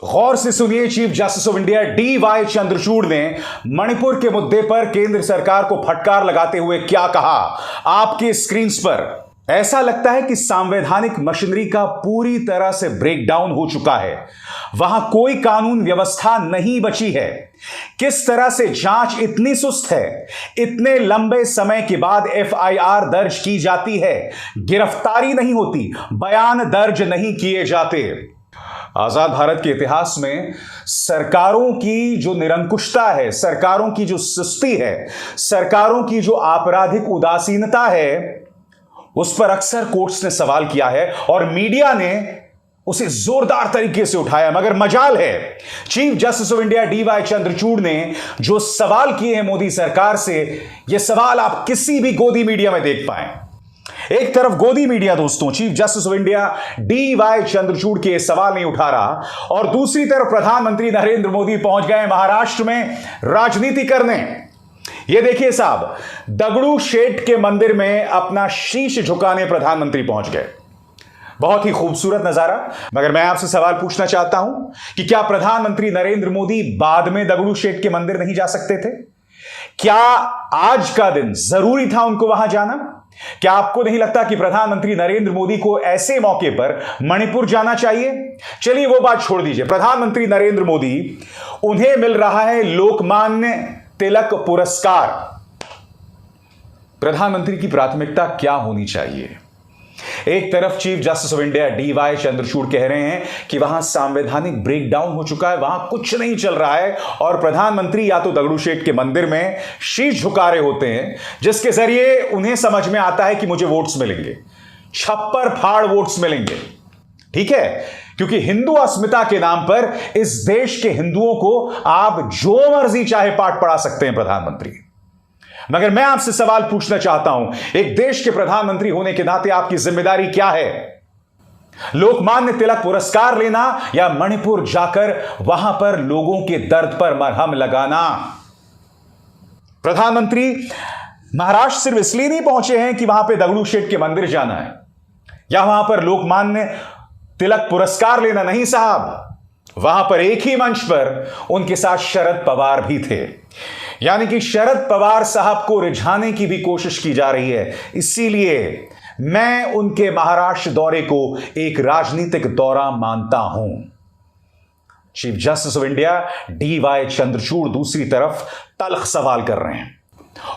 गौर से सुनिए। Chief Justice of India DY Chandrachud ने मणिपुर के मुद्दे पर केंद्र सरकार को फटकार लगाते हुए क्या कहा, आपके स्क्रीन पर। ऐसा लगता है कि संवैधानिक मशीनरी का पूरी तरह से ब्रेकडाउन हो चुका है। वहां कोई कानून व्यवस्था नहीं बची है। किस तरह से जांच इतनी सुस्त है, इतने लंबे समय के बाद FIR दर्ज की जाती है, गिरफ्तारी नहीं होती, बयान दर्ज नहीं किए जाते। आजाद भारत के इतिहास में सरकारों की जो निरंकुशता है, सरकारों की जो सुस्ती है, सरकारों की जो आपराधिक उदासीनता है, उस पर अक्सर कोर्ट्स ने सवाल किया है और मीडिया ने उसे जोरदार तरीके से उठाया। मगर मजाल है, chief Justice of India DY Chandrachud ने जो सवाल किए हैं मोदी सरकार से, ये सवाल आप किसी भी गोदी मीडिया में देख पाए। एक तरफ गोदी मीडिया दोस्तों chief Justice of India DY Chandrachud के सवाल नहीं उठा रहा, और दूसरी तरफ प्रधानमंत्री नरेंद्र मोदी पहुंच गए महाराष्ट्र में राजनीति करने। ये देखिए साहब, दगड़ू शेठ के मंदिर में अपना शीश झुकाने प्रधानमंत्री पहुंच गए। बहुत ही खूबसूरत नजारा। मगर मैं आपसे सवाल पूछना चाहता हूं कि क्या प्रधानमंत्री नरेंद्र मोदी बाद में दगड़ू शेठ के मंदिर नहीं जा सकते थे? क्या आज का दिन जरूरी था उनको वहां जाना? क्या आपको नहीं लगता कि प्रधानमंत्री नरेंद्र मोदी को ऐसे मौके पर मणिपुर जाना चाहिए? चलिए वो बात छोड़ दीजिए। प्रधानमंत्री नरेंद्र मोदी, उन्हें मिल रहा है लोकमान्य तिलक पुरस्कार। प्रधानमंत्री की प्राथमिकता क्या होनी चाहिए? एक तरफ Chief Justice of India DY Chandrachud कह रहे हैं कि वहां संवैधानिक ब्रेकडाउन हो चुका है, वहां कुछ नहीं चल रहा है, और प्रधानमंत्री या तो दगड़ू शेठ के मंदिर में शीश झुका रहे होते हैं, जिसके जरिए उन्हें समझ में आता है कि मुझे वोट्स मिलेंगे, छप्पर फाड़ वोट्स मिलेंगे। ठीक है, क्योंकि हिंदू अस्मिता के नाम पर इस देश के हिंदुओं को आप जो मर्जी चाहे पाठ पढ़ा सकते हैं प्रधानमंत्री। मगर मैं आपसे सवाल पूछना चाहता हूं, एक देश के प्रधानमंत्री होने के नाते आपकी जिम्मेदारी क्या है? लोकमान्य तिलक पुरस्कार लेना या मणिपुर जाकर वहां पर लोगों के दर्द पर मरहम लगाना? प्रधानमंत्री महाराष्ट्र सिर्फ इसलिए नहीं पहुंचे हैं कि वहां पर दगड़ू शेठ के मंदिर जाना है या वहां पर लोकमान्य तिलक पुरस्कार लेना। नहीं साहब, वहां पर एक ही मंच पर उनके साथ शरद पवार भी थे। यानी कि शरद पवार साहब को रिझाने की भी कोशिश की जा रही है। इसीलिए मैं उनके महाराष्ट्र दौरे को एक राजनीतिक दौरा मानता हूं। Chief Justice of India DY Chandrachud दूसरी तरफ तल्ख सवाल कर रहे हैं,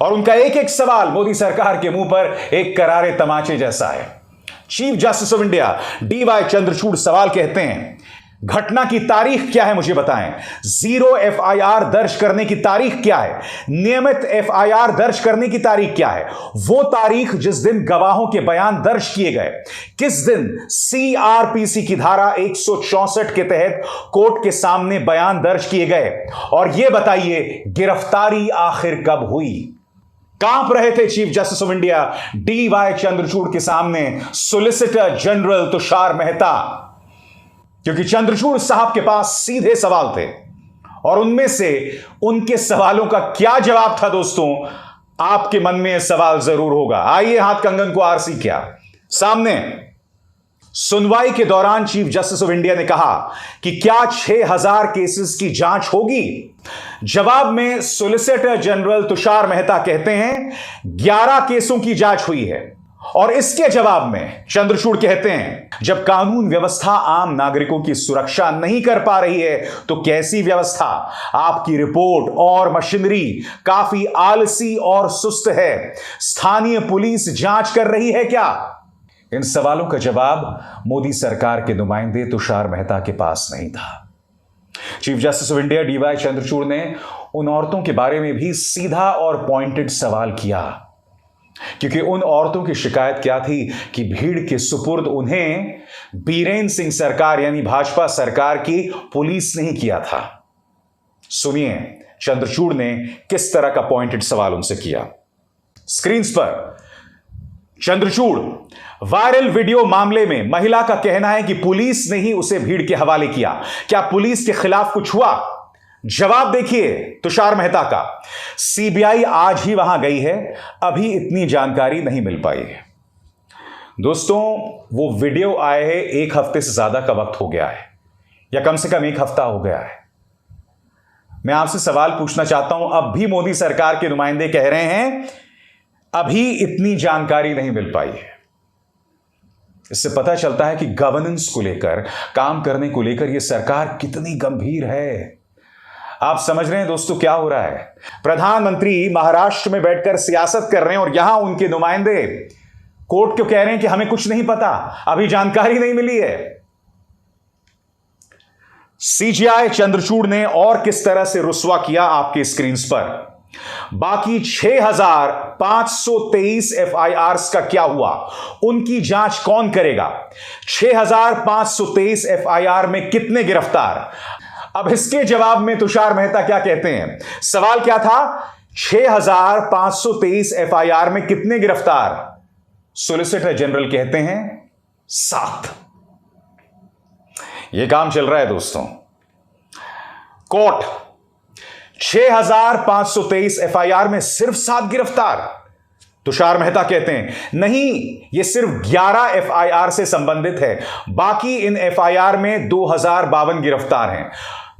और उनका एक एक सवाल मोदी सरकार के मुंह पर एक करारे तमाचे जैसा है। Chief Justice of India DY Chandrachud सवाल कहते हैं, घटना की तारीख क्या है मुझे बताएं। 0 FIR दर्ज करने की तारीख क्या है? नियमित FIR दर्ज करने की तारीख क्या है? वो तारीख जिस दिन गवाहों के बयान दर्ज किए गए, किस दिन CRPC की धारा 164 के तहत कोर्ट के सामने बयान दर्ज किए गए? और यह बताइए, गिरफ्तारी आखिर कब हुई? कांप रहे थे chief Justice of India DY Chandrachud के सामने सॉलिसिटर जनरल तुषार मेहता, क्योंकि चंद्रचूड़ साहब के पास सीधे सवाल थे, और उनमें से उनके सवालों का क्या जवाब था दोस्तों, आपके मन में यह सवाल जरूर होगा। आइए हाथ कंगन को आरसी क्या सामने। सुनवाई के दौरान चीफ जस्टिस ऑफ इंडिया ने कहा कि क्या 6000 केसेस की जांच होगी? जवाब में सॉलिसिटर जनरल तुषार मेहता कहते हैं 11 केसों की जांच हुई है। और इसके जवाब में चंद्रचूड़ कहते हैं, जब कानून व्यवस्था आम नागरिकों की सुरक्षा नहीं कर पा रही है तो कैसी व्यवस्था? आपकी रिपोर्ट और मशीनरी काफी आलसी और सुस्त है। स्थानीय पुलिस जांच कर रही है क्या? इन सवालों का जवाब मोदी सरकार के नुमाइंदे तुषार मेहता के पास नहीं था। Chief Justice of India DY Chandrachud ने उन औरतों के बारे में भी सीधा और पॉइंटेड सवाल किया, क्योंकि उन औरतों की शिकायत क्या थी कि भीड़ के सुपुर्द उन्हें बीरेन सिंह सरकार यानी भाजपा सरकार की पुलिस नहीं किया था। सुनिए चंद्रचूड़ ने किस तरह का पॉइंटेड सवाल उनसे किया। स्क्रीन पर चंद्रचूड़, वायरल वीडियो मामले में महिला का कहना है कि पुलिस ने ही उसे भीड़ के हवाले किया। क्या पुलिस के खिलाफ कुछ हुआ? जवाब देखिए तुषार मेहता का, CBI आज ही वहां गई है, अभी इतनी जानकारी नहीं मिल पाई है। दोस्तों वो वीडियो आए हैं 1 हफ्ते से ज्यादा का वक्त हो गया है। या कम से कम 1 हफ्ता हो गया है। मैं आपसे सवाल पूछना चाहता हूं, अब भी मोदी सरकार के नुमाइंदे कह रहे हैं अभी इतनी जानकारी नहीं मिल पाई है। इससे पता चलता है कि गवर्नेंस को लेकर, काम करने को लेकर यह सरकार कितनी गंभीर है। आप समझ रहे हैं दोस्तों क्या हो रहा है? प्रधानमंत्री महाराष्ट्र में बैठकर सियासत कर रहे हैं और यहां उनके नुमाइंदे कोर्ट को कह रहे हैं कि हमें कुछ नहीं पता, अभी जानकारी नहीं मिली है। सीजीआई चंद्रचूड़ ने और किस तरह से रुस्वा किया आपके स्क्रीन पर। बाकी 6,523 एफआईआर्स का क्या हुआ, उनकी जांच कौन करेगा? 6,523 एफआईआर में कितने गिरफ्तार? अब इसके जवाब में तुषार मेहता क्या कहते हैं? सवाल क्या था? 6,523 एफआईआर में कितने गिरफ्तार? सॉलिसिटर जनरल कहते हैं 7। यह काम चल रहा है दोस्तों। कोर्ट 6,523 एफआईआर में सिर्फ 7 गिरफ्तार। तुषार मेहता कहते हैं नहीं, यह सिर्फ 11 एफआईआर से संबंधित है, बाकी इन एफआईआर में 2,052 गिरफ्तार हैं।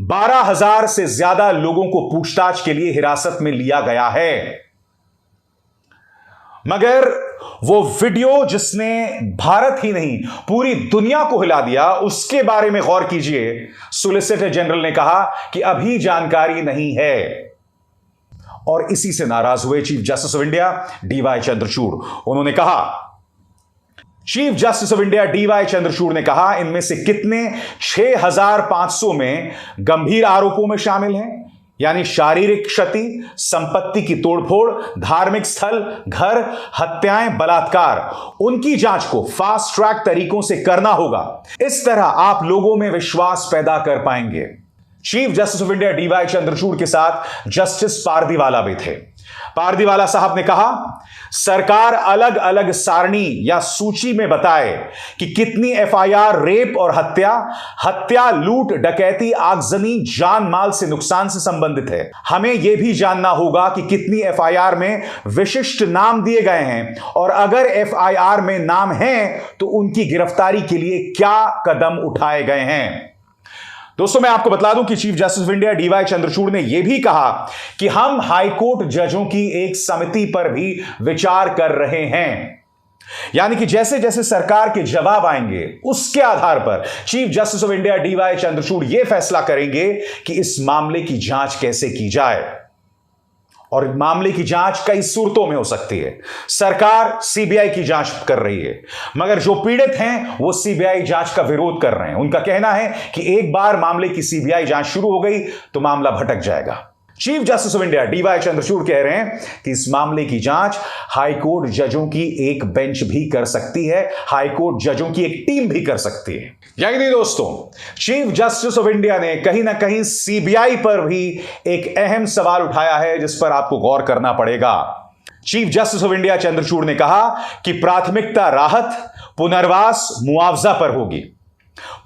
12,000 से ज्यादा लोगों को पूछताछ के लिए हिरासत में लिया गया है। मगर वो वीडियो जिसने भारत ही नहीं पूरी दुनिया को हिला दिया, उसके बारे में गौर कीजिए। सॉलिसिटर जनरल ने कहा कि अभी जानकारी नहीं है और इसी से नाराज हुए Chief Justice of India DY Chandrachud. उन्होंने कहा, Chief Justice of India DY Chandrachud ने कहा इनमें से कितने 6,500 में गंभीर आरोपों में शामिल हैं, यानी शारीरिक क्षति, संपत्ति की तोड़फोड़, धार्मिक स्थल, घर, हत्याएं, बलात्कार। उनकी जांच को फास्ट ट्रैक तरीकों से करना होगा। इस तरह आप लोगों में विश्वास पैदा कर पाएंगे। Chief Justice of India DY Chandrachud के साथ जस्टिस पारदीवाला भी थे। पारदीवाला साहब ने कहा, सरकार अलग अलग सारणी या सूची में बताए कि कितनी एफआईआर रेप और हत्या, लूट, डकैती, आगजनी, जान माल से नुकसान से संबंधित है। हमें यह भी जानना होगा कि कितनी एफआईआर में विशिष्ट नाम दिए गए हैं और अगर एफआईआर में नाम हैं तो उनकी गिरफ्तारी के लिए क्या कदम उठाए गए हैं। दोस्तों मैं आपको बता दूं कि Chief Justice of India DY Chandrachud ने यह भी कहा कि हम हाईकोर्ट जजों की एक समिति पर भी विचार कर रहे हैं, यानी कि जैसे जैसे सरकार के जवाब आएंगे उसके आधार पर Chief Justice of India DY Chandrachud यह फैसला करेंगे कि इस मामले की जांच कैसे की जाए। और मामले की जांच कई सूरतों में हो सकती है। सरकार सीबीआई की जांच कर रही है, मगर जो पीड़ित हैं वो सीबीआई जांच का विरोध कर रहे हैं। उनका कहना है कि एक बार मामले की सीबीआई जांच शुरू हो गई तो मामला भटक जाएगा। Chief Justice of India DY Chandrachud कह रहे हैं कि इस मामले की जांच हाईकोर्ट जजों की एक बेंच भी कर सकती है, हाईकोर्ट जजों की एक टीम भी कर सकती है। यानी नहीं दोस्तों, चीफ जस्टिस ऑफ इंडिया ने कहीं ना कहीं सीबीआई पर भी एक अहम सवाल उठाया है जिस पर आपको गौर करना पड़ेगा। Chief Justice of India Chandrachud ने कहा कि प्राथमिकता राहत, पुनर्वास, मुआवजा पर होगी।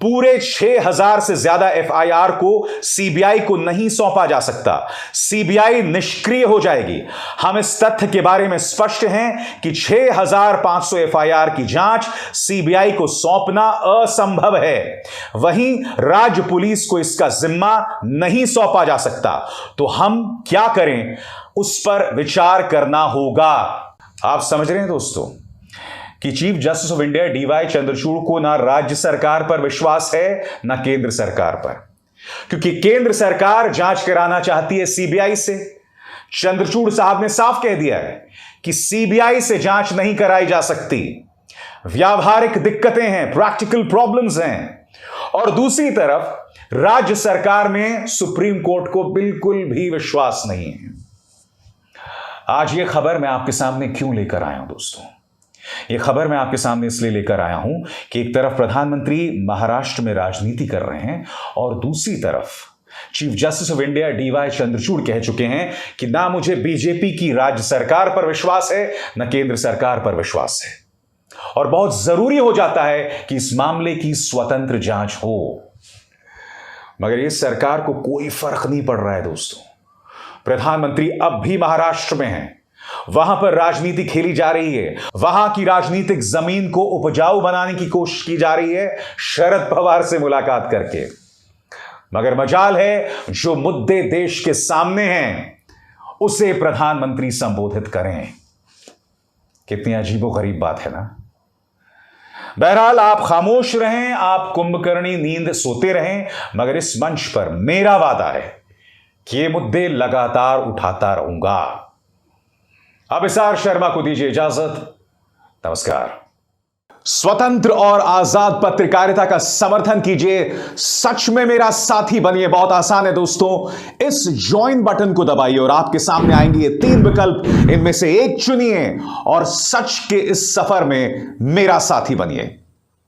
पूरे 6,000 से ज्यादा एफआईआर को सीबीआई को नहीं सौंपा जा सकता, सीबीआई निष्क्रिय हो जाएगी। हम इस तथ्य के बारे में स्पष्ट हैं कि 6,500 एफआईआर की जांच सीबीआई को सौंपना असंभव है। वहीं राज्य पुलिस को इसका जिम्मा नहीं सौंपा जा सकता। तो हम क्या करें, उस पर विचार करना होगा। आप समझ रहे हैं दोस्तों कि Chief Justice of India DY Chandrachud को ना राज्य सरकार पर विश्वास है ना केंद्र सरकार पर, क्योंकि केंद्र सरकार जांच कराना चाहती है सीबीआई से। चंद्रचूड़ साहब ने साफ कह दिया है कि सीबीआई से जांच नहीं कराई जा सकती, व्यावहारिक दिक्कतें हैं, प्रैक्टिकल प्रॉब्लम्स हैं। और दूसरी तरफ राज्य सरकार में सुप्रीम कोर्ट को बिल्कुल भी विश्वास नहीं है। आज यह खबर मैं आपके सामने क्यों लेकर आया हूं दोस्तों? यह खबर मैं आपके सामने इसलिए लेकर आया हूं कि एक तरफ प्रधानमंत्री महाराष्ट्र में राजनीति कर रहे हैं और दूसरी तरफ Chief Justice of India DY Chandrachud कह चुके हैं कि ना मुझे बीजेपी की राज्य सरकार पर विश्वास है ना केंद्र सरकार पर विश्वास है, और बहुत जरूरी हो जाता है कि इस मामले की स्वतंत्र जांच हो। मगर इस सरकार को कोई फर्क नहीं पड़ रहा है दोस्तों। प्रधानमंत्री अब भी महाराष्ट्र में हैं, वहां पर राजनीति खेली जा रही है, वहां की राजनीतिक जमीन को उपजाऊ बनाने की कोशिश की जा रही है शरद पवार से मुलाकात करके। मगर मजाल है जो मुद्दे देश के सामने हैं उसे प्रधानमंत्री संबोधित करें। कितनी अजीबोगरीब बात है ना। बहरहाल आप खामोश रहें, आप कुंभकर्णी नींद सोते रहें, मगर इस मंच पर मेरा वादा है कि ये मुद्दे लगातार उठाता रहूंगा। अभिसार शर्मा को दीजिए इजाजत। नमस्कार। स्वतंत्र और आजाद पत्रकारिता का समर्थन कीजिए, सच में मेरा साथी बनिए। बहुत आसान है दोस्तों, इस ज्वाइन बटन को दबाइए और आपके सामने आएंगे ये 3 विकल्प, इनमें से एक चुनिए और सच के इस सफर में मेरा साथी बनिए।